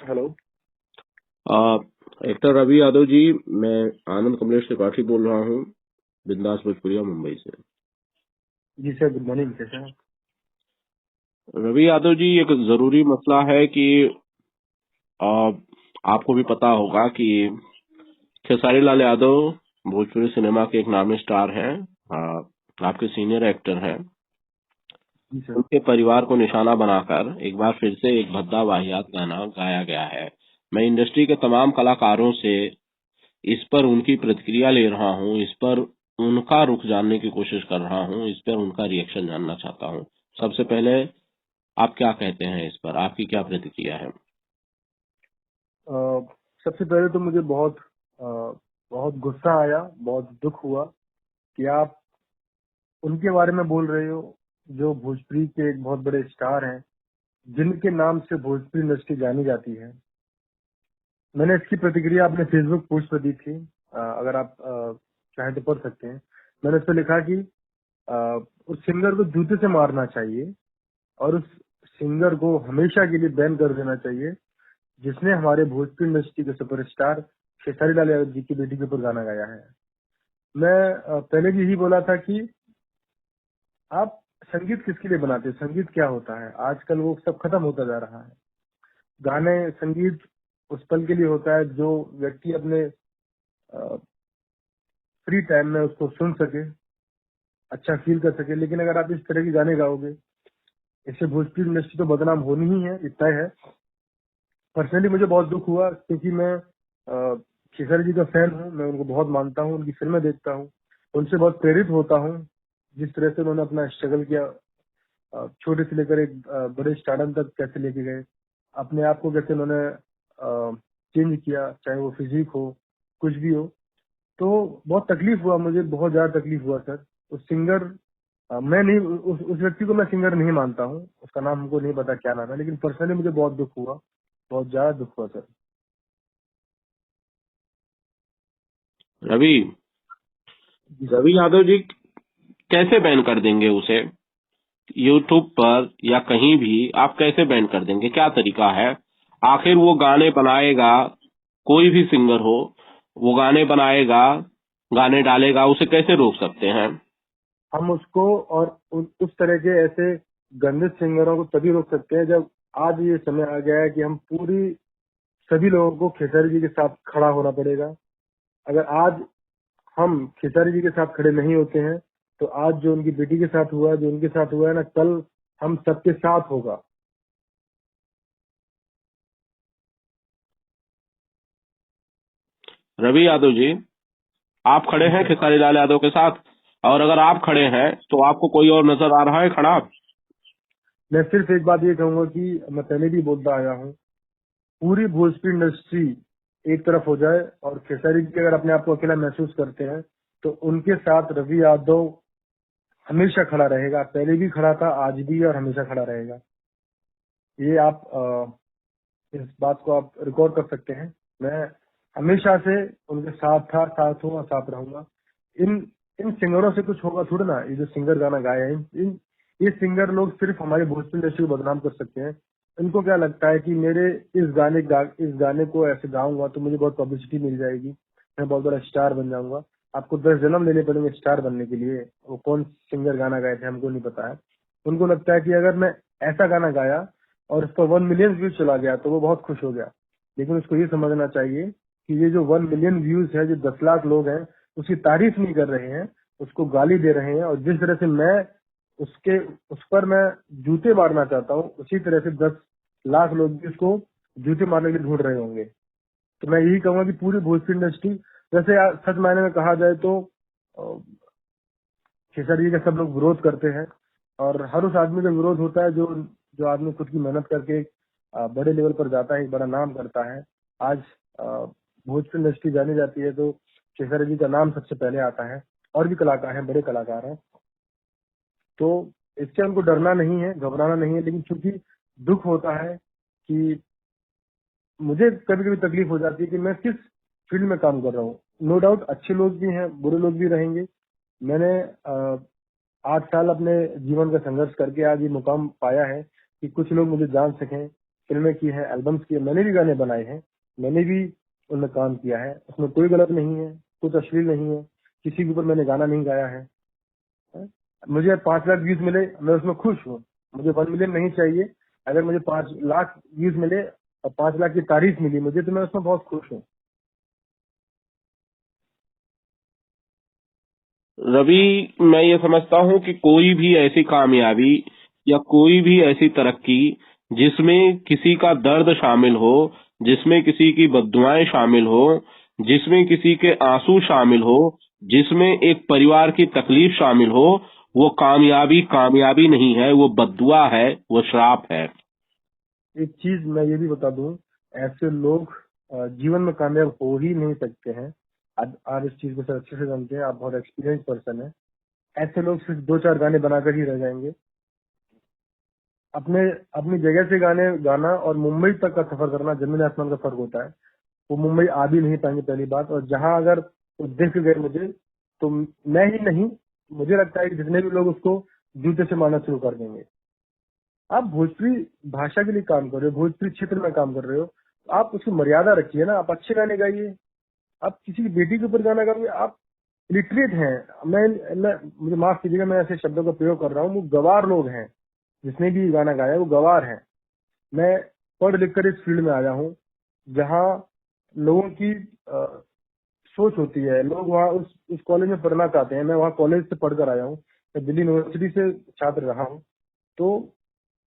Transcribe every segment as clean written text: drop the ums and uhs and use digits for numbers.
Hello. आ, actor Ravi Yadav ji, मैं आनंद कमलेश त्रिपाठी बोल रहा हूँ, बिंदास भोजपुरिया मुंबई से। जी सर, गुड मॉर्निंग। कैसे हैं? रवि यादव जी, एक जरूरी मसला है कि आ, आपको भी पता होगा कि खेसारी लाल यादव भोजपुरी सिनेमा के एक नामी स्टार हैं। आपके सीनियर एक्टर हैं। जी सर। उनके परिवार को निशाना बनाकर एक बार फिर से एक भद्दा वाहियात गाना गाया गया है। मैं इंडस्ट्री के तमाम कलाकारों से इस पर उनकी प्रतिक्रिया ले रहा हूँ, इस पर उनका रुख जानने की कोशिश कर रहा हूँ, इस पर उनका रिएक्शन जानना चाहता हूँ। सबसे पहले आप क्या कहते हैं इस पर, आपकी क्या प्रतिक्रिया है? सबसे पहले तो मुझे बहुत गुस्सा आया, बहुत दुख हुआ कि आप उनके बारे में बोल रहे हो जो भोजपुरी के एक बहुत बड़े स्टार हैं, जिनके नाम से भोजपुरी इंडस्ट्री जानी जाती है। मैंने इसकी प्रतिक्रिया अपने फेसबुक पोस्ट पर दी थी। अगर आप चाहें तो पढ़ सकते हैं। मैंने उस पर लिखा कि अ, उस सिंगर को जूते से मारना चाहिए और उस सिंगर को हमेशा के लिए बैन कर देना चाहिए जिसने हमारे भोजपुरी इंडस्ट्री के सुपरस्टार खेसारी लाल यादव जी की बेटी के ऊपर गाना गाया है। मैं पहले भी यही बोला था कि आप संगीत किसके लिए बनाते हैं, संगीत क्या होता है। आजकल वो सब खत्म होता जा रहा है। गाने संगीत उस पल के लिए होता है जो व्यक्ति अपने फ्री टाइम में उसको सुन सके, अच्छा फील कर सके। लेकिन अगर आप इस तरह के गाने गाओगे, इससे भोजपुरी इंडस्ट्री तो बदनाम होनी ही है, इतना है। पर्सनली मुझे बहुत दुख हुआ क्योंकि मैं खेसारी जी का फैन हूँ। मैं उनको बहुत मानता हूँ, उनकी फिल्में देखता हूँ, उनसे बहुत प्रेरित होता हूँ। जिस तरह से उन्होंने अपना स्ट्रगल किया, छोटे से लेकर एक बड़े स्टारडम तक कैसे लेके गए, अपने आप को कैसे उन्होंने चेंज किया, चाहे वो फिजिक हो, कुछ भी हो। तो बहुत तकलीफ हुआ, मुझे बहुत ज्यादा तकलीफ हुआ सर। उस सिंगर मैं नहीं, उस व्यक्ति को मैं सिंगर नहीं मानता हूँ, उसका नाम हमको नहीं पता क्या नाम है, लेकिन पर्सनली मुझे बहुत दुख हुआ, बहुत ज्यादा दुख हुआ सर। रवि जी सर। रवि यादव जी, कैसे बैन कर देंगे उसे? यूट्यूब पर या कहीं भी आप कैसे बैन कर देंगे? क्या तरीका है? आखिर वो गाने बनाएगा, कोई भी सिंगर हो, वो गाने बनाएगा, गाने डालेगा, उसे कैसे रोक सकते हैं? हम उसको और उस तरह के ऐसे गंदे सिंगरों को तभी रोक सकते हैं जब आज ये समय आ गया है कि हम पूरी सभी लोगों को खेसारी जी के साथ खड़ा होना पड़ेगा। अगर आज हम खेसारी जी के साथ खड़े नहीं होते हैं तो आज जो उनकी बेटी के साथ हुआ है, जो उनके साथ हुआ है ना, कल हम सबके साथ होगा। रवि यादव जी, आप खड़े जी हैं सर। खेसारी लाल यादव के साथ? और अगर आप खड़े हैं तो आपको कोई और नजर आ रहा है खड़ा? मैं सिर्फ एक बात ये कहूंगा कि मैं पहले भी बोलता आया हूँ, पूरी भोजपुरी इंडस्ट्री एक तरफ हो जाए और खेसारी जी अगर अपने आप को अकेला महसूस करते हैं तो उनके साथ रवि यादव हमेशा खड़ा रहेगा। पहले भी खड़ा था, आज भी, और हमेशा खड़ा रहेगा। ये आप इस बात को आप रिकॉर्ड कर सकते हैं। मैं हमेशा से उनके साथ था, साथ हूँ और साथ रहूंगा। इन इन सिंगरों से कुछ होगा थोड़ा ना। ये जो सिंगर गाना गाया है, ये सिंगर लोग सिर्फ हमारे भोजपुरी इंडस्ट्री को बदनाम कर सकते हैं। इनको क्या लगता है कि मेरे इस गाने को ऐसे गाऊंगा तो मुझे बहुत पब्लिसिटी मिल जाएगी, मैं बहुत बड़ा स्टार बन जाऊंगा। आपको 10 जन्म लेने पड़ेंगे स्टार बनने के लिए। वो कौन सिंगर गाना गाए थे हमको नहीं पता है। उनको लगता है कि अगर मैं ऐसा गाना गाया और उस पर 1 मिलियन व्यूज चला गया तो वो बहुत खुश हो गया। लेकिन उसको ये समझना चाहिए कि ये जो 1 मिलियन व्यूज है, जो 10 लाख लोग हैं, उसकी तारीफ नहीं कर रहे हैं, उसको गाली दे रहे हैं। और जिस तरह से मैं उसके उस पर मैं जूते मारना चाहता हूँ, उसी तरह से 10 लाख लोग भी उसको जूते मारने के लिए ढूंढ रहे होंगे। तो मैं यही कहूंगा कि पूरी भोजपुरी इंडस्ट्री, वैसे सच मायने में कहा जाए तो खेसारी जी का सब लोग विरोध करते हैं, और हर उस आदमी का विरोध होता है जो जो आदमी खुद की मेहनत करके एक बड़े लेवल पर जाता है, एक बड़ा नाम करता है। आज भोजपुरी इंडस्ट्री जानी जाती है तो खेसारी जी का नाम सबसे पहले आता है। और भी कलाकार हैं, बड़े कलाकार हैं, तो इससे उनको डरना नहीं है, घबराना नहीं है। लेकिन चूंकि दुख होता है कि मुझे कभी कभी तकलीफ हो जाती है कि मैं किस फील्ड में काम कर रहा हूँ। नो डाउट अच्छे लोग भी हैं, बुरे लोग भी रहेंगे। मैंने 8 साल अपने जीवन का संघर्ष करके आज ये मुकाम पाया है कि कुछ लोग मुझे जान सकें, फिल्में की हैं, एल्बम्स की है, मैंने भी गाने बनाए हैं, मैंने भी उनमें काम किया है, उसमें कोई गलत नहीं है, कुछ अश्लील नहीं है, किसी के ऊपर मैंने गाना नहीं गाया है। मुझे 5 लाख व्यूज मिले, मैं उसमें खुश हूँ। मुझे 1 मिलियन नहीं चाहिए। अगर मुझे 5 लाख व्यूज मिले और 5 लाख की तारीफ मिली मुझे, तो मैं उसमें बहुत खुश हूँ। रवि, मैं ये समझता हूँ कि कोई भी ऐसी कामयाबी या कोई भी ऐसी तरक्की जिसमें किसी का दर्द शामिल हो, जिसमें किसी की बद्दुआएं शामिल हो, जिसमें किसी के आंसू शामिल हो, जिसमें एक परिवार की तकलीफ शामिल हो, वो कामयाबी कामयाबी नहीं है, वो बद्दुआ है, वो श्राप है। एक चीज मैं ये भी बता दूं, ऐसे लोग जीवन में कामयाब हो ही नहीं सकते हैं। आज इस चीज को सर अच्छे से जानते हैं, आप बहुत एक्सपीरियंस पर्सन है। ऐसे लोग सिर्फ 2-4 गाने बनाकर ही रह जाएंगे। अपने अपनी जगह से गाने गाना और मुंबई तक का सफर करना जमीन आसमान का फर्क होता है। वो मुंबई आ भी नहीं पाएंगे पहली बात, और जहां अगर वो दिख गए मुझे, तो मैं ही नहीं, मुझे लगता है कि जितने भी लोग उसको जूते से मारना शुरू कर देंगे। आप भोजपुरी भाषा के लिए काम कर रहे हो, भोजपुरी क्षेत्र में काम कर रहे हो, तो आप उसकी मर्यादा रखिए ना। आप अच्छे गाने गाइए। आप किसी की बेटी के ऊपर गाना गाइए। आप लिटरेट हैं। मैं मुझे माफ कीजिएगा, मैं ऐसे शब्दों का प्रयोग कर रहा हूँ। वो गवार लोग हैं, जिसने भी गाना गाया वो गवार हैं। मैं पढ़ लिख कर इस फील्ड में आया हूँ, जहाँ लोगों की सोच होती है। लोग वहाँ उस कॉलेज में पढ़ना चाहते हैं। मैं वहाँ कॉलेज से पढ़कर आया हूँ, मैं दिल्ली यूनिवर्सिटी से छात्र रहा हूँ। तो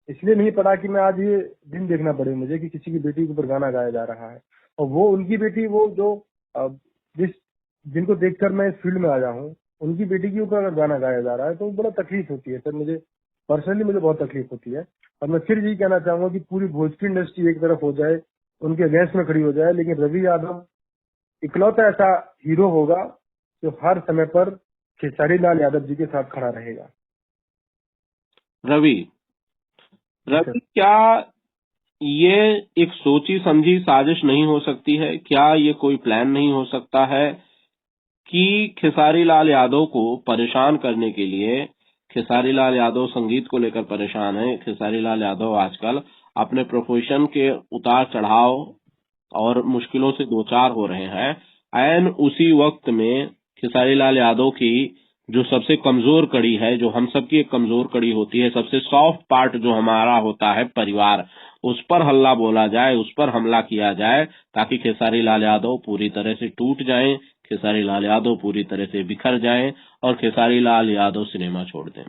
इसलिए नहीं पढ़ा कि मैं आज ये दिन देखना पड़े मुझे कि किसी की बेटी के ऊपर गाना गाया जा रहा है, और वो उनकी बेटी, वो जो जिस जिनको देखकर मैं इस फील्ड में आया हूँ, उनकी बेटी के ऊपर अगर गाना गाया जा रहा है तो बड़ा तकलीफ होती है सर। मुझे पर्सनली मुझे बहुत तकलीफ होती है। और मैं फिर यही कहना चाहूंगा कि पूरी भोजपुरी इंडस्ट्री एक तरफ हो जाए, उनके अगेंस्ट में खड़ी हो जाए, लेकिन रवि यादव इकलौता ऐसा हीरो होगा जो हर समय पर खेसारी लाल यादव जी के साथ खड़ा रहेगा। रवि, क्या ये एक सोची समझी साजिश नहीं हो सकती है? क्या ये कोई प्लान नहीं हो सकता है कि खेसारी लाल यादव को परेशान करने के लिए? खेसारी लाल यादव संगीत को लेकर परेशान है। खेसारी लाल यादव आजकल अपने प्रोफेशन के उतार चढ़ाव और मुश्किलों से दो चार हो रहे हैं। एन उसी वक्त में खेसारी लाल यादव की जो सबसे कमजोर कड़ी है, जो हम सबकी एक कमजोर कड़ी होती है, सबसे सॉफ्ट पार्ट जो हमारा होता है परिवार, उस पर हल्ला बोला जाए, उस पर हमला किया जाए, ताकि खेसारी लाल यादव पूरी तरह से टूट जाएं, खेसारी लाल यादव पूरी तरह से बिखर जाएं और खेसारी लाल यादव सिनेमा छोड़ दें।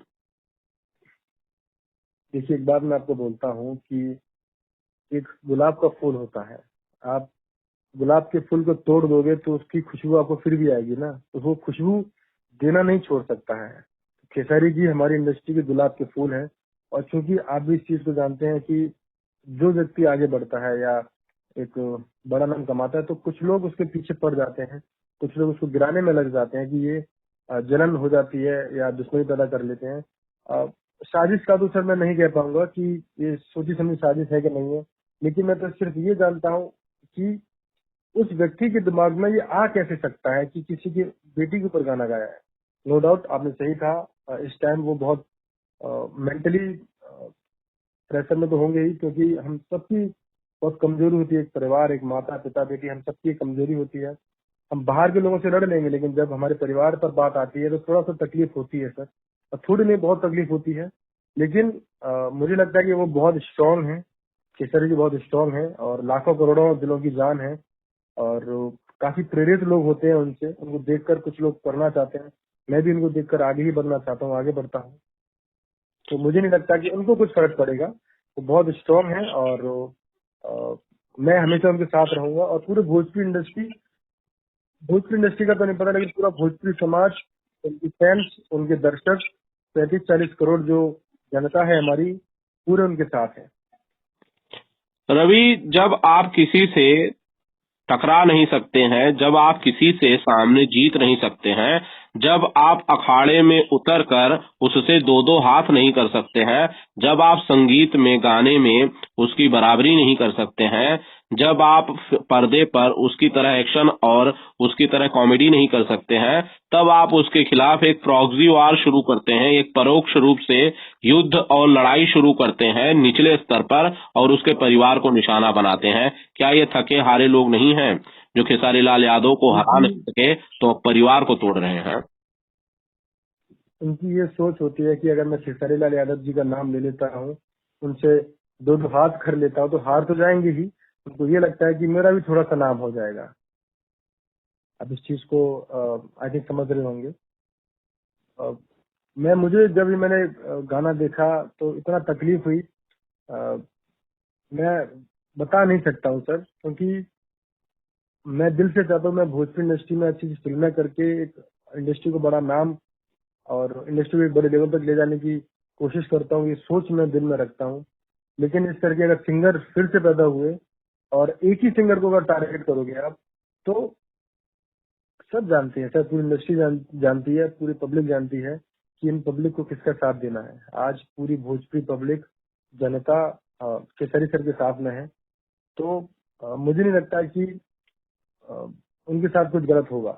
देखिए, एक बात मैं आपको बोलता हूँ कि एक गुलाब का फूल होता है। आप गुलाब के फूल को तोड़ दोगे तो उसकी खुशबू आपको फिर भी आएगी ना, तो वो खुशबू देना नहीं छोड़ सकता है। खेसारी जी हमारी इंडस्ट्री के गुलाब के फूल हैं। और चूंकि आप भी इस चीज को जानते हैं कि जो व्यक्ति आगे बढ़ता है या एक बड़ा नाम कमाता है, तो कुछ लोग उसके पीछे पड़ जाते हैं, कुछ लोग उसको गिराने में लग जाते हैं कि ये जलन हो जाती है या दुश्मनी पैदा कर लेते हैं। साजिश का तो सर मैं नहीं कह पाऊंगा कि ये सोची समझी साजिश है कि नहीं है, लेकिन मैं तो सिर्फ ये जानता हूँ कि उस व्यक्ति के दिमाग में ये आ कैसे सकता है कि किसी की बेटी के ऊपर गाना गाया है। नो डाउट आपने सही कहा, इस टाइम वो बहुत मेंटली प्रेशर में तो होंगे ही, क्योंकि हम सबकी बहुत कमजोरी होती है। एक परिवार, एक माता पिता बेटी, हम सबकी कमजोरी होती है। हम बाहर के लोगों से लड़ लेंगे, लेकिन जब हमारे परिवार पर बात आती है तो थोड़ा सा तकलीफ होती है सर, और थोड़ी नहीं बहुत तकलीफ होती है। लेकिन मुझे लगता है कि वो बहुत स्ट्रांग है, केसरी जी बहुत स्ट्रांग है, और लाखों करोड़ों दिलों की जान है। और काफी प्रेरित लोग होते हैं उनसे, उनको देखकर कुछ लोग पढ़ना चाहते हैं। मैं भी उनको देखकर आगे ही बढ़ना चाहता हूँ, आगे बढ़ता हूँ। तो मुझे नहीं लगता कि उनको कुछ फर्क पड़ेगा। वो बहुत स्ट्रांग है, और मैं हमेशा उनके साथ रहूंगा। और पूरे भोजपुरी इंडस्ट्री का तो नहीं पता, लेकिन पूरा भोजपुरी समाज, उनकी फैंस, उनके दर्शक, 35-40 करोड़ जो जनता है हमारी, पूरे उनके साथ है। रवि, जब आप किसी से टकरा नहीं सकते हैं, जब आप किसी से सामने जीत नहीं सकते हैं, जब आप अखाड़े में उतरकर उससे दो दो हाथ नहीं कर सकते हैं, जब आप संगीत में, गाने में उसकी बराबरी नहीं कर सकते हैं, जब आप पर्दे पर उसकी तरह एक्शन और उसकी तरह कॉमेडी नहीं कर सकते हैं, तब आप उसके खिलाफ एक प्रॉक्सी वार शुरू करते हैं, एक परोक्ष रूप से युद्ध और लड़ाई शुरू करते हैं निचले स्तर पर और उसके परिवार को निशाना बनाते हैं। क्या ये थके हारे लोग नहीं हैं जो खेसारी लाल यादव को हरा नहीं सके तो परिवार को तोड़ रहे हैं? उनकी ये सोच होती है कि अगर मैं खेसारी लाल यादव जी का नाम ले लेता हूँ, उनसे दो दो हाथ कर लेता हूँ, तो हार तो जाएंगे ही। उनको ये लगता है कि मेरा भी थोड़ा सा नाम हो जाएगा। अब इस चीज को आई थिंक समझ रहे होंगे। मुझे जब मैंने गाना देखा तो इतना तकलीफ हुई, मैं बता नहीं सकता हूँ सर, क्योंकि मैं दिल से चाहता हूँ मैं भोजपुरी इंडस्ट्री में अच्छी फिल्में करके एक इंडस्ट्री को बड़ा नाम और इंडस्ट्री को एक बड़े लेवल तक ले जाने की कोशिश करता हूँ। ये सोच मैं दिल में रखता हूँ। लेकिन इस तरह के अगर सिंगर फिर से पैदा हुए और एक ही सिंगर को अगर टारगेट करोगे आप, तो सब जानते हैं सर, पूरी इंडस्ट्री जानती है, पूरी पब्लिक जानती है कि इन पब्लिक को किसका साथ देना है। आज पूरी भोजपुरी पब्लिक जनता केसरी सर के साथ में है। तो मुझे नहीं लगता कि उनके साथ कुछ गलत होगा।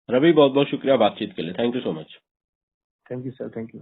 रवि, बहुत बहुत शुक्रिया बातचीत के लिए। Thank you so much. Thank you sir, thank you.